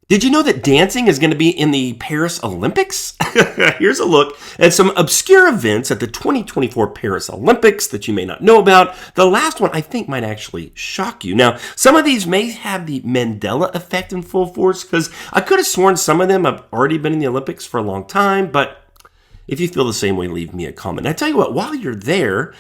Did you know that dancing is going to be in the Paris Olympics? Here's a look at some obscure events at the 2024 Paris Olympics that you may not know about. The last one I think might actually shock you. Now, some of these may have the Mandela effect in full force because I could have sworn some of them have already been in the Olympics for a long time, but if you feel the same way, leave me a comment. I tell you what, while you're there,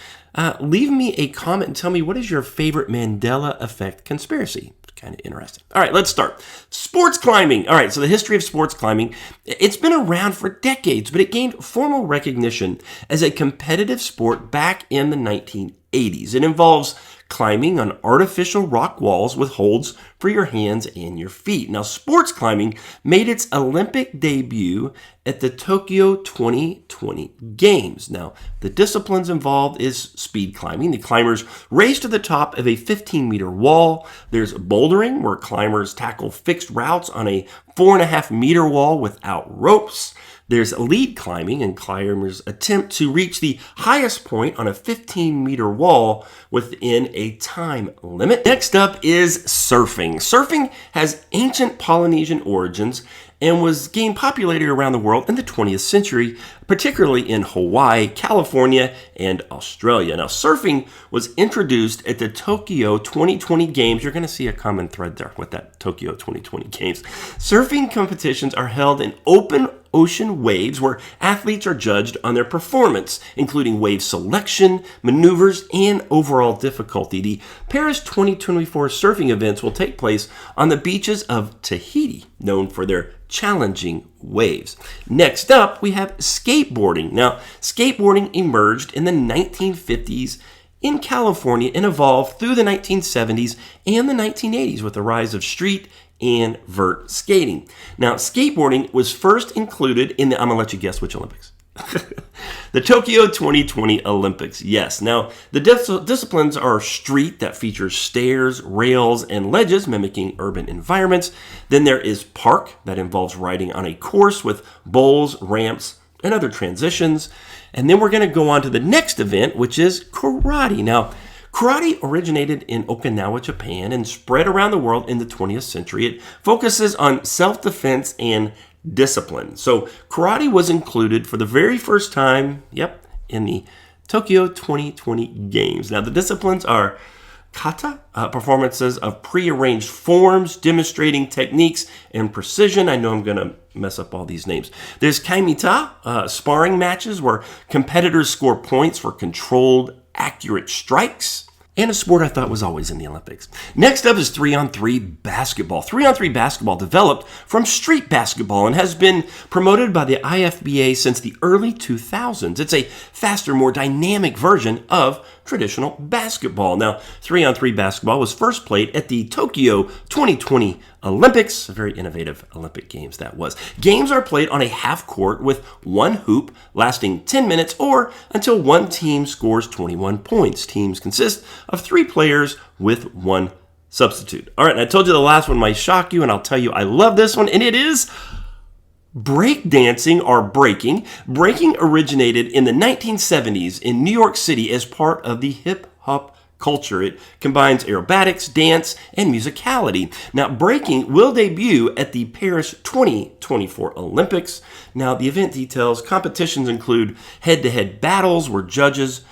leave me a comment and tell me what is your favorite Mandela effect conspiracy. Kind of interesting. All right, let's start. Sports climbing. All right, so the history of sports climbing, it's been around for decades, but it gained formal recognition as a competitive sport back in the 1980s. It involves climbing on artificial rock walls with holds for your hands and your feet. Now, sports climbing made its Olympic debut at the Tokyo 2020 Games. Now, the disciplines involved is speed climbing. The climbers race to the top of a 15-meter wall. There's bouldering, where climbers tackle fixed routes on a 4.5-meter wall without ropes. There's lead climbing, and climbers attempt to reach the highest point on a 15-meter wall within a time limit. Next up is surfing. Surfing has ancient Polynesian origins and was gained popularity around the world in the 20th century, particularly in Hawaii, California, and Australia. Now, surfing was introduced at the Tokyo 2020 Games. You're going to see a common thread there with that Tokyo 2020 Games. Surfing competitions are held in open ocean waves where athletes are judged on their performance, including wave selection, maneuvers, and overall difficulty. The Paris 2024 surfing events will take place on the beaches of Tahiti, known for their challenging waves. Next up, we have skateboarding. Now, skateboarding emerged in the 1950s in California and evolved through the 1970s and the 1980s with the rise of street and vert skating. Now, skateboarding was first included in the, I'm going to let you guess which Olympics. The Tokyo 2020 Olympics, yes. Now, the disciplines are street, that features stairs, rails, and ledges mimicking urban environments. Then there is park, that involves riding on a course with bowls, ramps, and other transitions. And then we're going to go on to the next event, which is karate. Now, karate originated in Okinawa, Japan, and spread around the world in the 20th century. It focuses on self-defense and discipline. So karate was included for the very first time, in the Tokyo 2020 Games. Now, the disciplines are kata, performances of prearranged forms, demonstrating techniques and precision. I know I'm going to mess up all these names. There's kaimita, sparring matches where competitors score points for controlled, accurate strikes. And a sport I thought was always in the Olympics. Next up is 3-on-3 basketball. 3-on-3 basketball developed from street basketball and has been promoted by the IFBA since the early 2000s. It's a faster, more dynamic version of traditional basketball. Now, 3-on-3 basketball was first played at the Tokyo 2020 Olympics, a very innovative Olympic Games that was. Games are played on a half court with one hoop lasting 10 minutes or until one team scores 21 points. Teams consist of 3 players with 1 substitute. All right, and I told you the last one might shock you, and I'll tell you I love this one, and it is breakdancing or breaking. Breaking originated in the 1970s in New York City as part of the hip-hop culture. It combines aerobatics, dance, and musicality. Now, breaking will debut at the Paris 2024 Olympics. Now, the event details, competitions include head-to-head battles where judges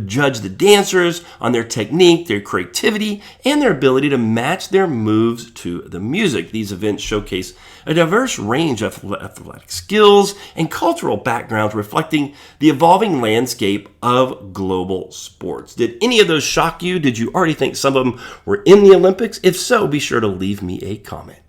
judge the dancers on their technique, their creativity, and their ability to match their moves to the music. These events showcase a diverse range of athletic skills and cultural backgrounds reflecting the evolving landscape of global sports. Did any of those shock you? Did you already think some of them were in the Olympics? If so, be sure to leave me a comment.